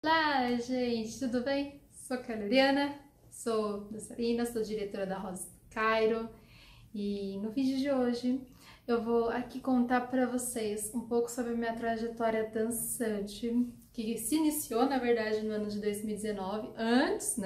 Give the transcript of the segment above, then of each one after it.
Olá, gente, tudo bem? Sou Carolina, sou dançarina, sou diretora da Rosa do Cairo e no vídeo de hoje eu vou aqui contar para vocês um pouco sobre a minha trajetória dançante, que se iniciou, na verdade, no ano de 2019, antes,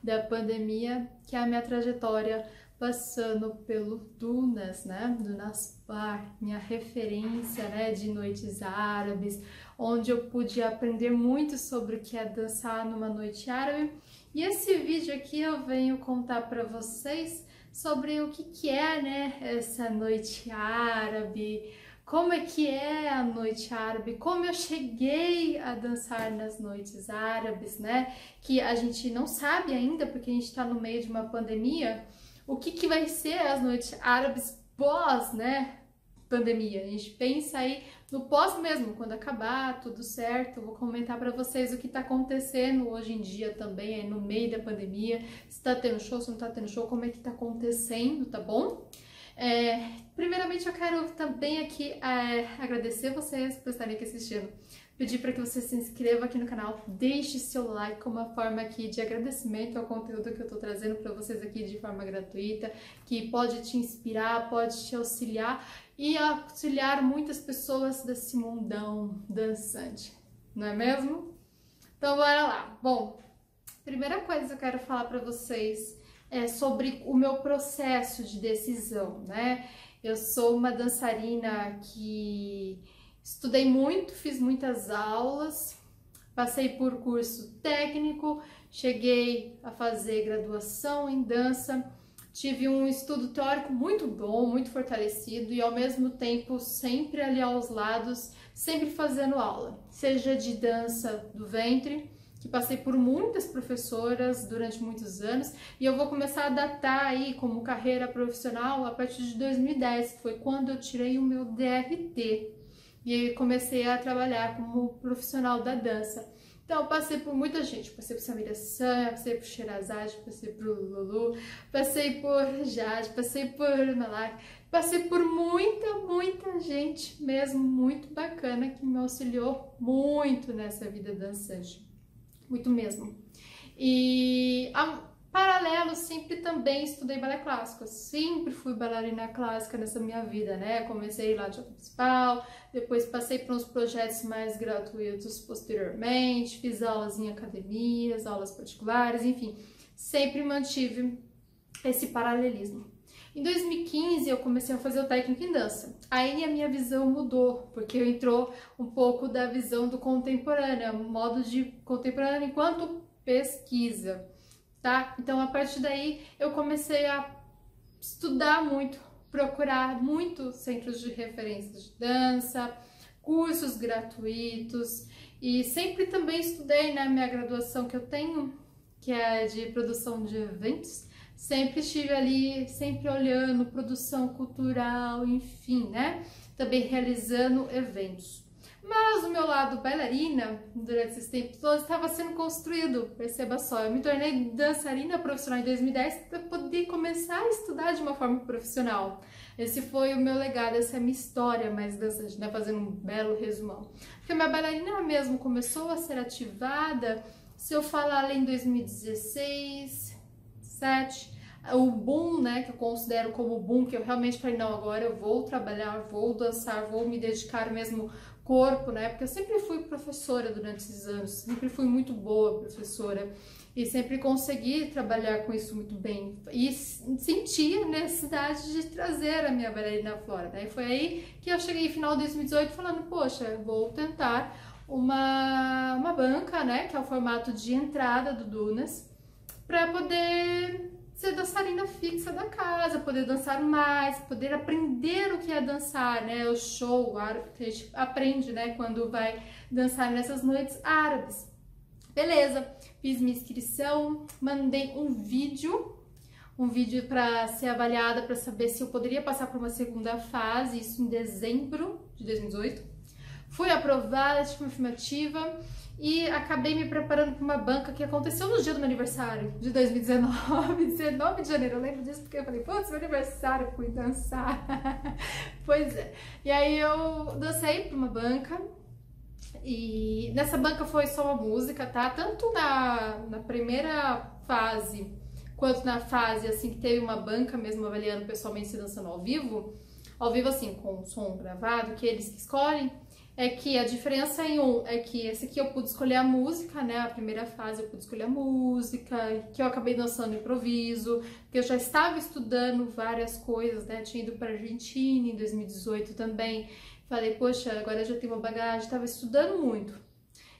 da pandemia, que é a minha trajetória passando pelo Dunas, Dunas Bar, minha referência, de noites árabes, onde eu pude aprender muito sobre o que é dançar numa noite árabe. E esse vídeo aqui eu venho contar para vocês sobre o que é, essa noite árabe, como é que é a noite árabe, como eu cheguei a dançar nas noites árabes, que a gente não sabe ainda porque a gente está no meio de uma pandemia. O que vai ser as noites árabes pós, pandemia? A gente pensa aí no pós mesmo, quando acabar, tudo certo. Eu vou comentar para vocês o que está acontecendo hoje em dia também, aí no meio da pandemia. Se está tendo show, se não está tendo show, como é que está acontecendo, tá bom? Primeiramente eu quero também aqui agradecer vocês por estarem aqui assistindo. Pedir para que você se inscreva aqui no canal, deixe seu like como uma forma aqui de agradecimento ao conteúdo que eu estou trazendo para vocês aqui de forma gratuita, que pode te inspirar, pode te auxiliar e auxiliar muitas pessoas desse mundão dançante, não é mesmo? Então bora lá! Bom, primeira coisa que eu quero falar para vocês é sobre o meu processo de decisão, Eu sou uma dançarina que estudei muito, fiz muitas aulas, passei por curso técnico, cheguei a fazer graduação em dança, tive um estudo teórico muito bom, muito fortalecido e ao mesmo tempo sempre ali aos lados, sempre fazendo aula, seja de dança do ventre, que passei por muitas professoras durante muitos anos, e eu vou começar a datar aí como carreira profissional a partir de 2010, que foi quando eu tirei o meu DRT. E aí comecei a trabalhar como profissional da dança. Então, eu passei por muita gente. Passei por Samira San, passei por Sherazade, passei por Lulu, passei por Jade, passei por Malak, passei por muita gente mesmo, muito bacana, que me auxiliou muito nessa vida dançante. Muito mesmo. E paralelo, sempre também estudei balé clássico, eu sempre fui bailarina clássica nessa minha vida, Comecei lá de principal, depois passei por uns projetos mais gratuitos posteriormente, fiz aulas em academias, aulas particulares, enfim, sempre mantive esse paralelismo. Em 2015 eu comecei a fazer o técnico em dança, aí a minha visão mudou, porque entrou um pouco da visão do contemporâneo, modo de contemporâneo enquanto pesquisa. Então, a partir daí, eu comecei a estudar muito, procurar muitos centros de referência de dança, cursos gratuitos e sempre também estudei na minha graduação que eu tenho, que é de produção de eventos, sempre estive ali, sempre olhando produção cultural, enfim, também realizando eventos. Mas o meu lado bailarina, durante esses tempos todos, estava sendo construído, perceba só. Eu me tornei dançarina profissional em 2010 para poder começar a estudar de uma forma profissional. Esse foi o meu legado, essa é a minha história mais dançante, fazendo um belo resumão. Porque a minha bailarina mesmo começou a ser ativada, se eu falar ali em 2016, 2017, o boom, que eu considero como boom, que eu realmente falei, não, agora eu vou trabalhar, vou dançar, vou me dedicar mesmo corpo, porque eu sempre fui professora durante esses anos, sempre fui muito boa professora e sempre consegui trabalhar com isso muito bem e sentia a necessidade de trazer a minha bailarina fora, E foi aí que eu cheguei no final de 2018 falando, poxa, vou tentar uma banca, que é o formato de entrada do Dunas, para poder ser dançarina fixa da casa, poder dançar mais, poder aprender o que é dançar, o show árabe que a gente aprende, quando vai dançar nessas noites árabes. Beleza, fiz minha inscrição, mandei um vídeo para ser avaliada, para saber se eu poderia passar por uma segunda fase, isso em dezembro de 2018. Fui aprovada, tive uma afirmativa e acabei me preparando para uma banca que aconteceu no dia do meu aniversário de 2019, 19 de janeiro. Eu lembro disso porque eu falei, putz, meu aniversário, fui dançar. Pois é. E aí eu dancei para uma banca E nessa banca foi só uma música, tá? Tanto na primeira fase, quanto na fase, assim, que teve uma banca mesmo avaliando pessoalmente se dançando ao vivo assim, com som gravado, que eles que escolhem, é que a diferença em é que esse aqui eu pude escolher a música, né? A primeira fase eu pude escolher a música, que eu acabei dançando improviso, porque eu já estava estudando várias coisas, né? Tinha ido para Argentina em 2018 também. Falei, poxa, agora eu já tenho uma bagagem, estava estudando muito.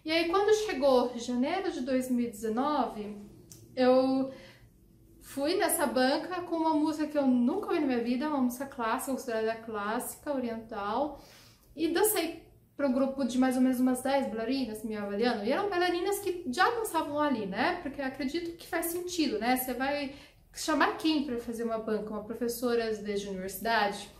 E aí, quando chegou janeiro de 2019, eu fui nessa banca com uma música que eu nunca ouvi na minha vida, uma música clássica, considerada clássica, oriental, e dancei para um grupo de mais ou menos umas 10 bailarinas me avaliando, e eram bailarinas que já dançavam ali, né? Porque eu acredito que faz sentido, né? Você vai chamar quem para fazer uma banca? Uma professora de universidade?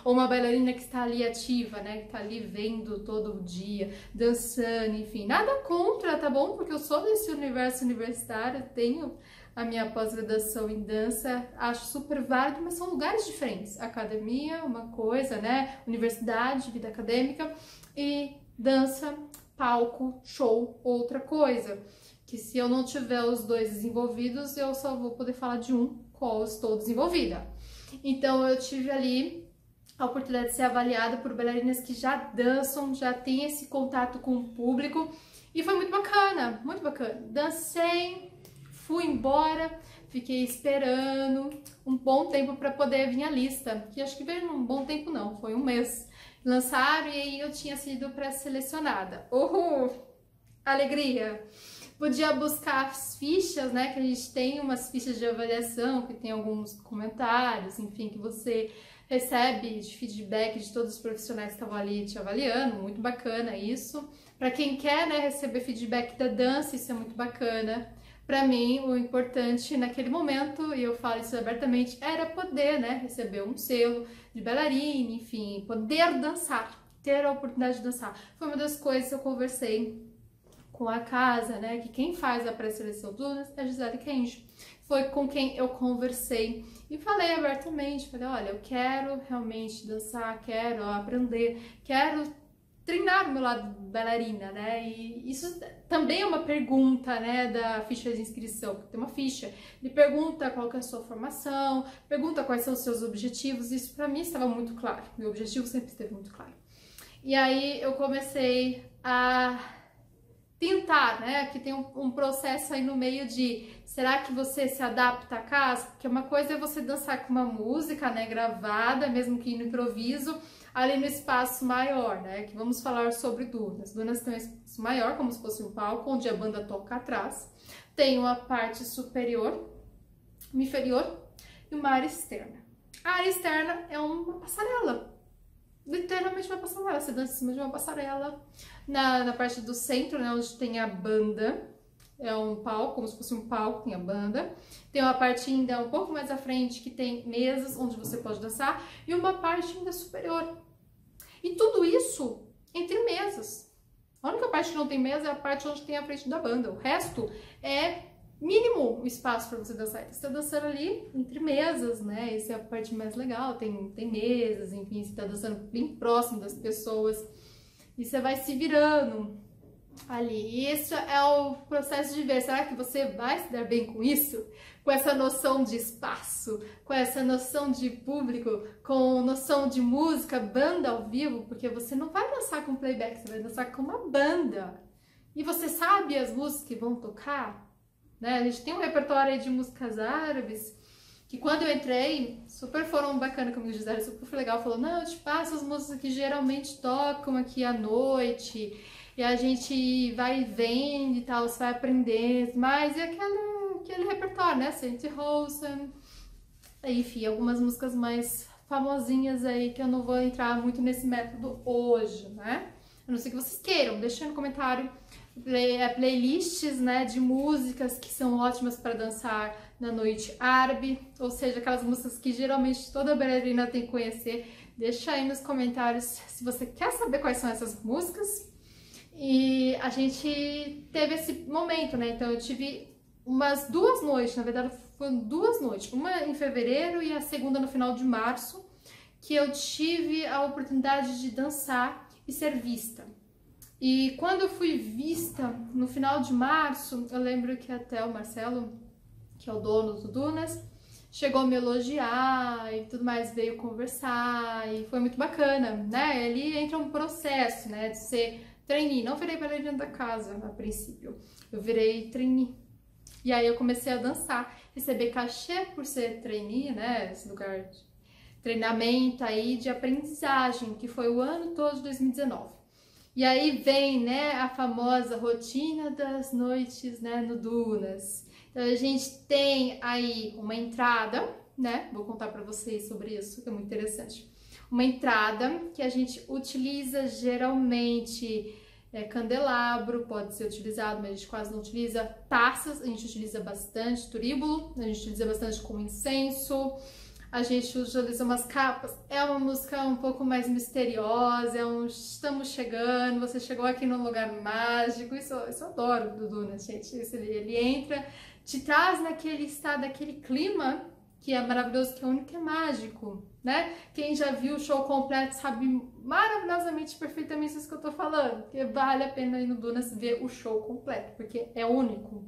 Ou uma bailarina que está ali ativa, né? Que está ali vendo todo o dia, dançando, enfim. Nada contra, tá bom? Porque eu sou desse universo universitário, tenho a minha pós-graduação em dança, acho super válido, mas são lugares diferentes. Academia, uma coisa, né? Universidade, vida acadêmica, e dança, palco, show, outra coisa. Que se eu não tiver os dois desenvolvidos, eu só vou poder falar de um, qual eu estou desenvolvida. Então eu tive ali a oportunidade de ser avaliada por bailarinas que já dançam, já têm esse contato com o público, e foi muito bacana, muito bacana. Dancei, fui embora, fiquei esperando um bom tempo para poder vir a lista, que acho que veio num bom tempo não, foi um mês. Lançaram e aí eu tinha sido pré-selecionada. Alegria! Podia buscar as fichas, né, que a gente tem umas fichas de avaliação, que tem alguns comentários, enfim, que você recebe de feedback de todos os profissionais que estavam ali te avaliando, muito bacana isso. Para quem quer, né, receber feedback da dança, isso é muito bacana. Para mim, o importante naquele momento, e eu falo isso abertamente, era poder, né, receber um selo de bailarina, enfim, poder dançar, ter a oportunidade de dançar. Foi uma das coisas que eu conversei com a casa, né, que quem faz a pré-seleção do Dunas é a Gisele Kenji. Foi com quem eu conversei e falei abertamente, falei, olha, eu quero realmente dançar, quero aprender, quero treinar o meu lado bailarina, né? E isso também é uma pergunta, né, da ficha de inscrição. Tem uma ficha, ele pergunta qual que é a sua formação, pergunta quais são os seus objetivos. Isso para mim estava muito claro. Meu objetivo sempre esteve muito claro. E aí eu comecei a tentar, né? Aqui tem um processo aí no meio de será que você se adapta à casa? Porque uma coisa é você dançar com uma música, né, gravada, mesmo que no improviso, ali no espaço maior, né? Que vamos falar sobre Dunas. Dunas tem um espaço maior, como se fosse um palco, onde a banda toca atrás. Tem uma parte superior, uma inferior e uma área externa. A área externa é uma passarela. Literalmente uma passarela, você dança em cima de uma passarela. Na parte do centro, né, onde tem a banda, é um palco, como se fosse um palco, tem a banda. Tem uma parte ainda um pouco mais à frente que tem mesas onde você pode dançar e uma parte ainda superior. E tudo isso entre mesas. A única parte que não tem mesa é a parte onde tem a frente da banda. O resto é mínimo o espaço para você dançar. Você está dançando ali entre mesas, né? Essa é a parte mais legal. Tem mesas, enfim, você está dançando bem próximo das pessoas e você vai se virando ali. E isso é o processo de ver. Será que você vai se dar bem com isso? Com essa noção de espaço, com essa noção de público, com noção de música, banda ao vivo, porque você não vai dançar com playback, você vai dançar com uma banda. E você sabe as músicas que vão tocar? Né? A gente tem um repertório aí de músicas árabes que quando eu entrei, super foram bacana comigo, Gisele, super foi legal, falou, não, eu te passo as músicas que geralmente tocam aqui à noite, e a gente vai vendo e tal, você vai aprender, mas é aquele repertório, né, Saint Rose, enfim, algumas músicas mais famosinhas aí, que eu não vou entrar muito nesse método hoje, né, a não ser que vocês queiram, deixa aí no comentário playlists, né, de músicas que são ótimas para dançar na noite árabe, ou seja, aquelas músicas que geralmente toda bailarina tem que conhecer. Deixa aí nos comentários se você quer saber quais são essas músicas. E a gente teve esse momento, né, então eu tive umas 2 noites, na verdade foram 2 noites, uma em fevereiro e a segunda no final de março, que eu tive a oportunidade de dançar e ser vista. E quando eu fui vista no final de março, eu lembro que até o Marcelo, que é o dono do Dunas, chegou a me elogiar e tudo mais, veio conversar e foi muito bacana, né? Ele entra um processo, né, de ser trainee. Não virei bailarina da casa a princípio, eu virei trainee. E aí eu comecei a dançar, receber cachê por ser trainee, né, esse lugar de treinamento aí de aprendizagem, que foi o ano todo de 2019. E aí vem, né, a famosa rotina das noites, né, no Dunas. Então a gente tem aí uma entrada, né, vou contar para vocês sobre isso, que é muito interessante. Uma entrada que a gente utiliza geralmente candelabro, pode ser utilizado, mas a gente quase não utiliza. Taças, a gente utiliza bastante, turíbulo, a gente utiliza bastante com incenso. A gente utiliza umas capas, é uma música um pouco mais misteriosa, estamos chegando, você chegou aqui num lugar mágico, isso eu adoro do Dunas, gente, ele entra, te traz naquele estado, aquele clima que é maravilhoso, que é único, que é mágico, né? Quem já viu o show completo sabe maravilhosamente, perfeitamente isso que eu tô falando, que vale a pena ir no Dunas ver o show completo, porque é único.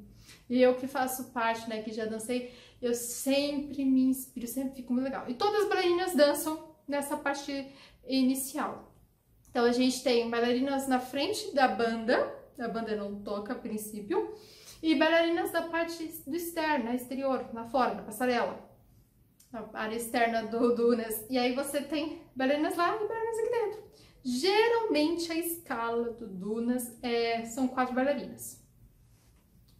E eu que faço parte, né, que já dancei, eu sempre me inspiro, sempre fico muito legal. E todas as bailarinas dançam nessa parte inicial. Então a gente tem bailarinas na frente da banda, a banda não toca a princípio, e bailarinas da parte do externo, exterior, lá fora, na passarela, na área externa do Dunas. E aí você tem bailarinas lá e bailarinas aqui dentro. Geralmente a escala do Dunas são 4 bailarinas.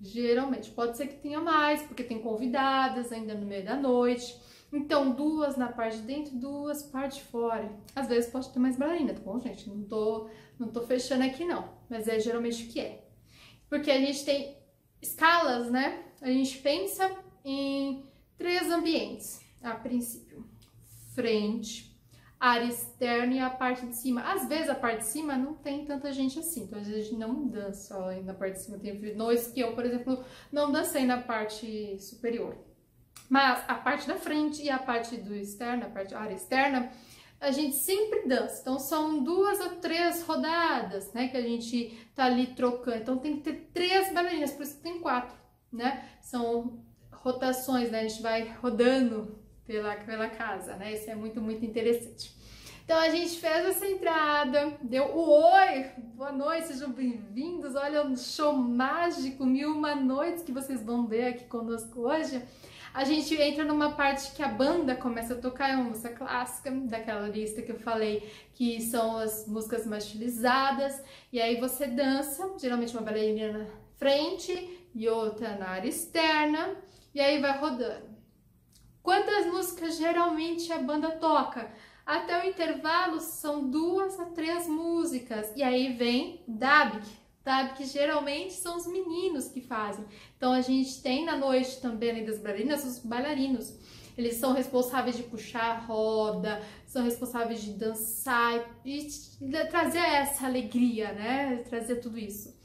Geralmente, pode ser que tenha mais, porque tem convidadas ainda no meio da noite. Então, 2 na parte de dentro, 2 parte de fora. Às vezes pode ter mais bailarina, tá bom, gente? Não tô fechando aqui, não. Mas é geralmente o que é. Porque a gente tem escalas, né? A gente pensa em 3 ambientes, a princípio. Frente, área externa e a parte de cima. Às vezes a parte de cima não tem tanta gente assim, então às vezes a gente não dança ó, na parte de cima. Tem noites que eu, por exemplo, não dancei na parte superior. Mas a parte da frente e a parte do externo, a área externa, a gente sempre dança. Então são 2 a 3 rodadas, né, que a gente tá ali trocando. Então tem que ter 3 bailarinas, por isso que tem 4, né? São rotações, né? A gente vai rodando pela casa, né? Isso é muito, muito interessante. Então a gente fez essa entrada, deu o oi, boa noite, sejam bem-vindos. Olha um show mágico, 1001 noites que vocês vão ver aqui conosco hoje. A gente entra numa parte que a banda começa a tocar, é uma música clássica, daquela lista que eu falei, que são as músicas mais utilizadas. E aí você dança, geralmente uma bailarina na frente e outra na área externa, e aí vai rodando. Quantas músicas geralmente a banda toca? Até o intervalo são 2 a 3 músicas. E aí vem Dabik. Dabik geralmente são os meninos que fazem. Então a gente tem na noite também, além das bailarinas, os bailarinos. Eles são responsáveis de puxar a roda, são responsáveis de dançar e de trazer essa alegria, né? Trazer tudo isso.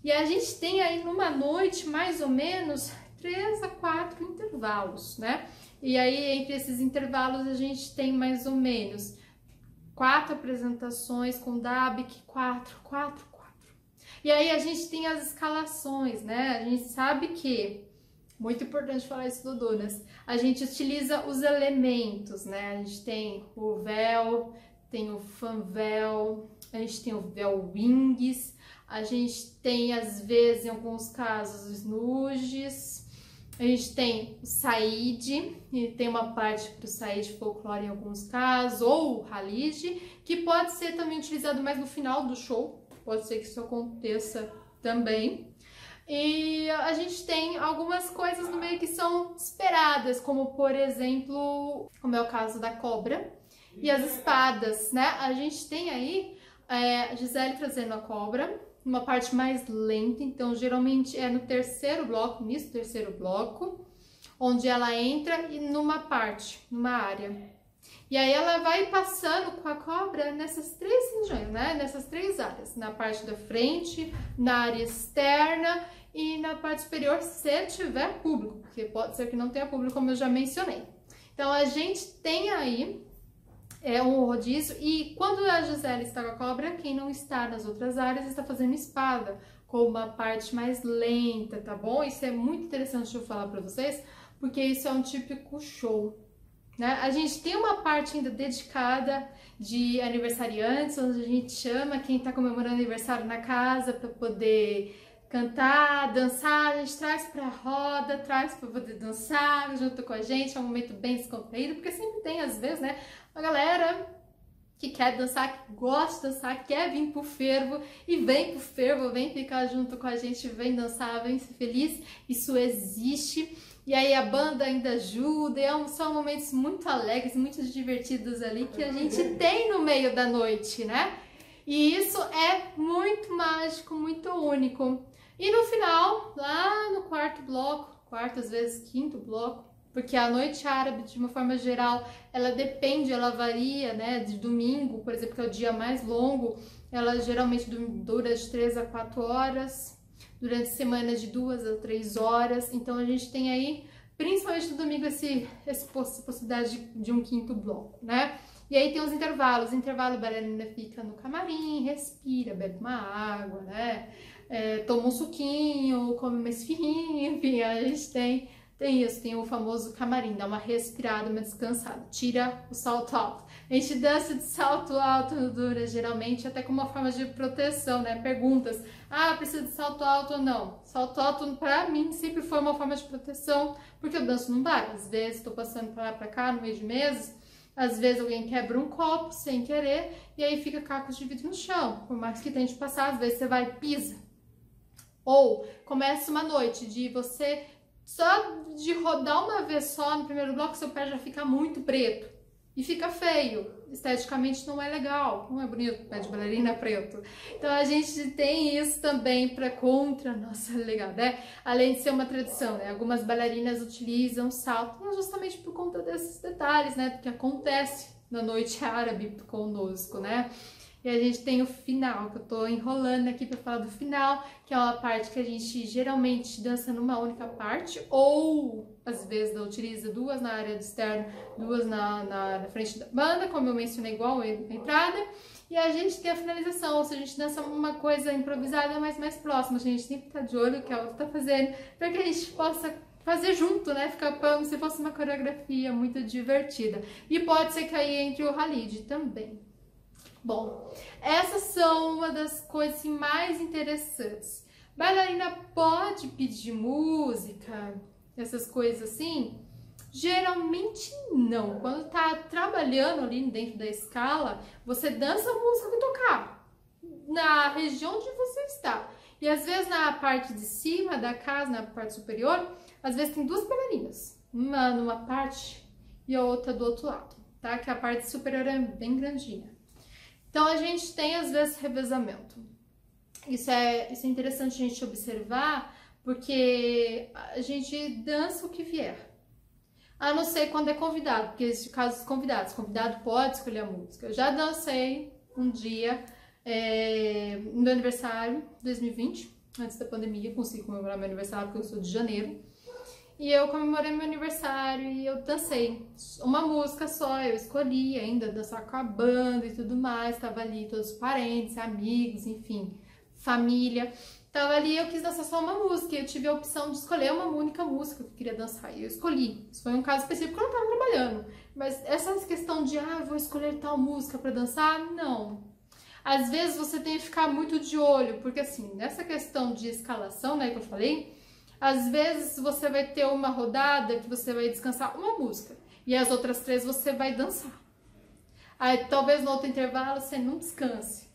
E a gente tem aí numa noite mais ou menos 3 a 4 intervalos, né? E aí, entre esses intervalos, a gente tem mais ou menos 4 apresentações com Dabik, 4. E aí a gente tem as escalações, né? A gente sabe que, muito importante falar isso do Dunas, a gente utiliza os elementos, né? A gente tem o véu, tem o fanvéu, a gente tem o véu wings, a gente tem, às vezes, em alguns casos, os nuges. A gente tem o saíde, e tem uma parte para o saíde folclore em alguns casos, ou o halide, que pode ser também utilizado mais no final do show, pode ser que isso aconteça também. E a gente tem algumas coisas no meio que são esperadas, como por exemplo, como é o caso da cobra e as espadas, né? A gente tem aí a Gisele trazendo a cobra, uma parte mais lenta, então geralmente é no terceiro bloco, nisso terceiro bloco, onde ela entra e numa parte, numa área. E aí ela vai passando com a cobra nessas 3 regiões, né? Nessas 3 áreas, na parte da frente, na área externa e na parte superior, se tiver público, porque pode ser que não tenha público, como eu já mencionei. Então a gente tem aí é um rodízio. E quando a Gisele está com a cobra, quem não está nas outras áreas está fazendo espada, com uma parte mais lenta, tá bom? Isso é muito interessante eu falar para vocês, porque isso é um típico show, né? A gente tem uma parte ainda dedicada de aniversariantes, onde a gente chama quem está comemorando aniversário na casa para poder cantar, dançar, a gente traz pra roda, traz pra poder dançar junto com a gente, é um momento bem descontraído, porque sempre tem, às vezes, né, uma galera que quer dançar, que gosta de dançar, quer vir pro fervo, e vem pro fervo, vem ficar junto com a gente, vem dançar, vem ser feliz, isso existe, e aí a banda ainda ajuda, e são momentos muito alegres, muito divertidos ali, que a gente tem no meio da noite, né? E isso é muito mágico, muito único. E no final, lá no quarto bloco, quarto, às vezes quinto bloco, porque a noite árabe, de uma forma geral, ela depende, ela varia, né? De domingo, por exemplo, que é o dia mais longo, ela geralmente dura de 3 a 4 horas, durante semana de 2 a 3 horas. Então a gente tem aí, principalmente no domingo, essa possibilidade de um quinto bloco, né? E aí tem os intervalos. Intervalo, a bailarina fica no camarim, respira, bebe uma água, né? Toma um suquinho, come uma esfirrinha, enfim, a gente tem isso, tem o famoso camarim, dá uma respirada, uma descansada, tira o salto alto. A gente dança de salto alto no Dura, geralmente, até como uma forma de proteção, né? Perguntas, precisa de salto alto ou não? Salto alto, pra mim, sempre foi uma forma de proteção, porque eu danço num bar. Às vezes, tô passando pra lá pra cá, no meio de meses, às vezes alguém quebra um copo sem querer, e aí fica cacos de vidro no chão. Por mais que tente passar, às vezes você vai e pisa. Ou começa uma noite de você, só de rodar uma vez só no primeiro bloco, seu pé já fica muito preto. E fica feio. Esteticamente não é legal. Não é bonito, pé de bailarina preto. Então a gente tem isso também para contra. Nossa, legal, né? Além de ser uma tradição, né? Algumas bailarinas utilizam salto justamente por conta desses detalhes, né? Do que acontece na noite árabe conosco, né? E a gente tem o final, que eu tô enrolando aqui para falar do final, que é uma parte que a gente geralmente dança numa única parte, ou às vezes utiliza duas na área de externo, duas na frente da banda, como eu mencionei, igual a entrada, e a gente tem a finalização, ou seja, a gente dança uma coisa improvisada, mas mais próxima, a gente tem que estar de olho o que a outra tá fazendo, para que a gente possa fazer junto, né? Ficar como se fosse uma coreografia muito divertida. E pode ser que aí entre o Khalid também. Bom, essas são uma das coisas mais interessantes. Bailarina pode pedir música, essas coisas assim? Geralmente não. Quando tá trabalhando ali dentro da escala, você dança a música que tocar, na região onde você está. E às vezes na parte de cima da casa, na parte superior, às vezes tem duas bailarinas. Uma numa parte e a outra do outro lado, tá? Que a parte superior é bem grandinha. Então a gente tem às vezes revezamento. Isso é interessante a gente observar, porque a gente dança o que vier. A não ser quando é convidado, porque esse caso dos convidados, convidado pode escolher a música. Eu já dancei um dia no meu aniversário, 2020, antes da pandemia, consegui comemorar meu aniversário porque eu sou de janeiro. E eu comemorei meu aniversário e eu dancei uma música só, eu escolhi ainda dançar com a banda e tudo mais, tava ali todos os parentes, amigos, enfim, família, tava ali, eu quis dançar só uma música, e eu tive a opção de escolher uma única música que eu queria dançar, e eu escolhi. Isso foi um caso específico que eu não tava trabalhando, mas essa questão de, eu vou escolher tal música pra dançar, não. Às vezes você tem que ficar muito de olho, porque assim, nessa questão de escalação, né, que eu falei, às vezes você vai ter uma rodada que você vai descansar uma música e as outras 3 você vai dançar. Aí talvez no outro intervalo você não descanse.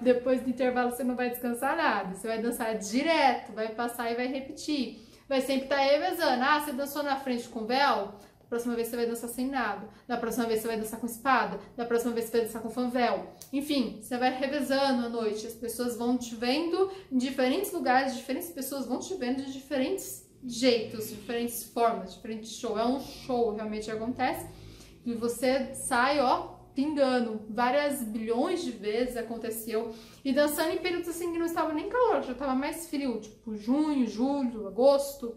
Depois do intervalo você não vai descansar nada. Você vai dançar direto, vai passar e vai repetir. Vai sempre estar revezando. Você dançou na frente com véu? Da próxima vez você vai dançar sem nada. Da próxima vez você vai dançar com espada. Da próxima vez você vai dançar com fanvel. Enfim, você vai revezando à noite. As pessoas vão te vendo em diferentes lugares, diferentes pessoas vão te vendo de diferentes jeitos, diferentes formas, diferentes shows. É um show, realmente acontece. E você sai, pingando. Várias bilhões de vezes aconteceu. E dançando em períodos assim que não estava nem calor, já estava mais frio. Tipo junho, julho, agosto.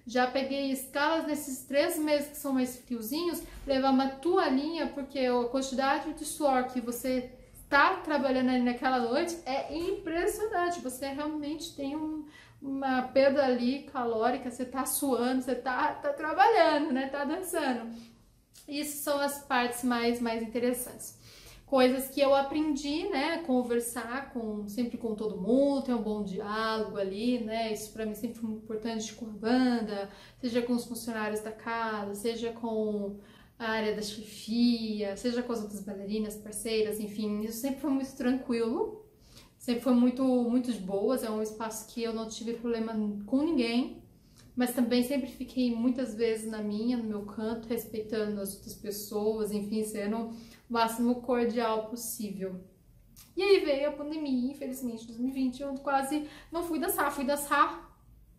Já peguei escalas nesses 3 meses que são mais friozinhos, levar uma toalhinha, porque a quantidade de suor que você tá trabalhando ali naquela noite é impressionante. Você realmente tem uma perda ali calórica, você tá suando, você tá trabalhando, né? Tá dançando. Isso são as partes mais interessantes. Coisas que eu aprendi, né? Conversar sempre com todo mundo, ter um bom diálogo ali, né? Isso pra mim sempre foi muito importante com a banda, seja com os funcionários da casa, seja com a área da chefia, seja com as outras bailarinas, parceiras, enfim, isso sempre foi muito tranquilo, sempre foi muito de boas, é um espaço que eu não tive problema com ninguém, mas também sempre fiquei muitas vezes no meu canto, respeitando as outras pessoas, enfim, sendo o máximo cordial possível. E aí veio a pandemia, infelizmente, 2020, eu quase não fui dançar,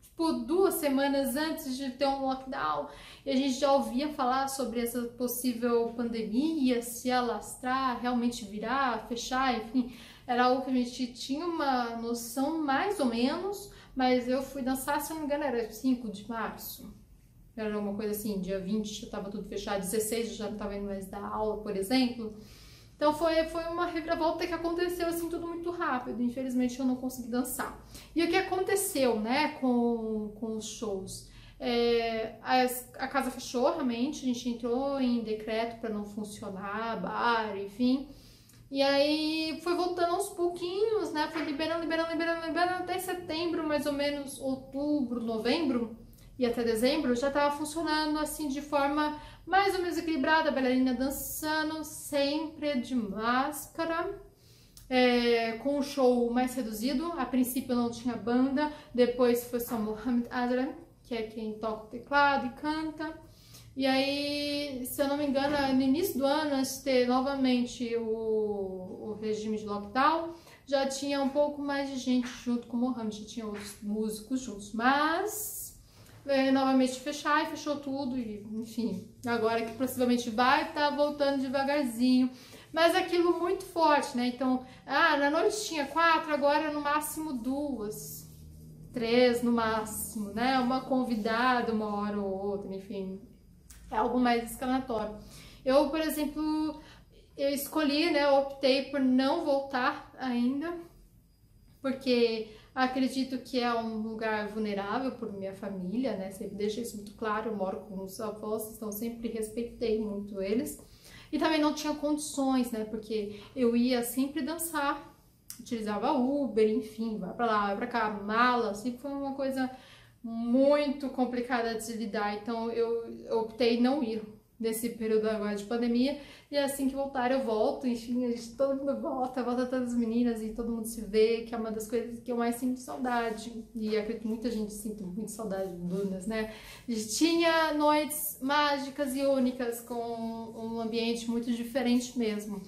tipo 2 semanas antes de ter um lockdown, e a gente já ouvia falar sobre essa possível pandemia, se alastrar, realmente virar, fechar, enfim, era algo que a gente tinha uma noção mais ou menos, mas eu fui dançar, se não me engano, era 5 de março, era uma coisa assim, dia 20 já estava tudo fechado, 16 eu já não estava indo mais dar aula, por exemplo. Então foi uma reviravolta que aconteceu assim tudo muito rápido, infelizmente eu não consegui dançar. E o que aconteceu, né, com os shows? A casa fechou realmente, a gente entrou em decreto para não funcionar, bar, enfim. E aí foi voltando aos pouquinhos, né, foi liberando até setembro, mais ou menos, outubro, novembro e até dezembro, já estava funcionando assim de forma mais ou menos equilibrada, a bailarina dançando sempre de máscara, com o show mais reduzido. A princípio não tinha banda, depois foi só Mohamed Adran, que é quem toca o teclado e canta. E aí, se eu não me engano, no início do ano, antes de ter novamente o regime de lockdown, já tinha um pouco mais de gente junto com o Mohamed, já tinha outros músicos juntos, mas novamente fechar e fechou tudo, e enfim, agora que possivelmente vai estar voltando devagarzinho, mas aquilo muito forte, né? Então, na noite tinha 4, agora no máximo 2, 3 no máximo, né? Uma convidada, uma hora ou outra, enfim, é algo mais escalatório. Eu, por exemplo, eu escolhi, né? Eu optei por não voltar ainda, porque acredito que é um lugar vulnerável por minha família, né? Sempre deixo isso muito claro, eu moro com os avós, então sempre respeitei muito eles. E também não tinha condições, né? Porque eu ia sempre dançar, utilizava Uber, enfim, vai pra lá, vai pra cá, mala, sempre foi uma coisa muito complicada de se lidar, então eu optei não ir nesse período agora de pandemia, e assim que voltar eu volto, enfim, todo mundo volta todas as meninas e todo mundo se vê, que é uma das coisas que eu mais sinto saudade, e acredito que muita gente sinta muito saudade do Dunas, né? A gente tinha noites mágicas e únicas, com um ambiente muito diferente mesmo.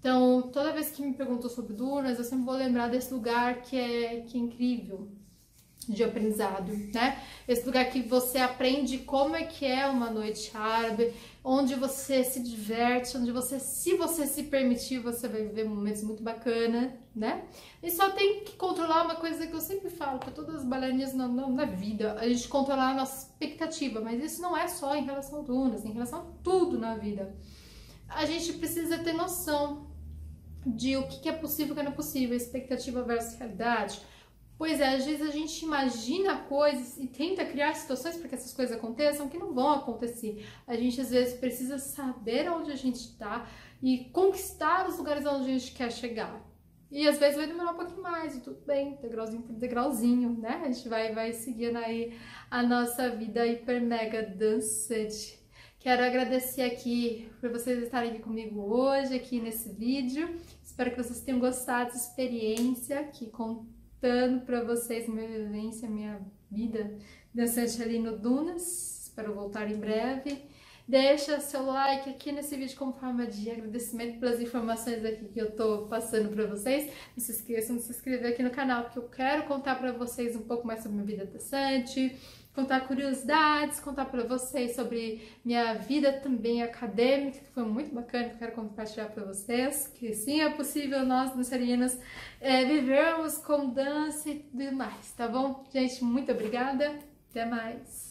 Então, toda vez que me perguntam sobre Dunas, eu sempre vou lembrar desse lugar que é incrível, de aprendizado, né? Esse lugar que você aprende como é que é uma noite árabe, onde você se diverte, onde você, se você se permitir, você vai viver momentos muito bacanas, né? E só tem que controlar uma coisa que eu sempre falo para todas as bailarinas na vida, a gente controlar a nossa expectativa, mas isso não é só em relação a Dunas, em relação a tudo na vida. A gente precisa ter noção de o que é possível e o que não é possível, expectativa versus realidade. Pois é, às vezes a gente imagina coisas e tenta criar situações para que essas coisas aconteçam que não vão acontecer. A gente às vezes precisa saber onde a gente está e conquistar os lugares onde a gente quer chegar. E às vezes vai demorar um pouquinho mais, e tudo bem, degrauzinho por degrauzinho, né? A gente vai seguindo aí a nossa vida hiper mega dançante. Quero agradecer aqui por vocês estarem aqui comigo hoje, aqui nesse vídeo. Espero que vocês tenham gostado dessa experiência aqui contando para vocês minha vivência, minha vida dançante ali no Dunas. Espero voltar em breve. Deixa seu like aqui nesse vídeo como forma de agradecimento pelas informações aqui que eu tô passando para vocês. Não se esqueçam de se inscrever aqui no canal, porque eu quero contar para vocês um pouco mais sobre minha vida dançante, contar curiosidades, contar para vocês sobre minha vida também acadêmica, que foi muito bacana, que eu quero compartilhar para vocês, que sim, é possível nós, dançarinas, vivermos com dança e tudo mais, tá bom? Gente, muito obrigada, até mais!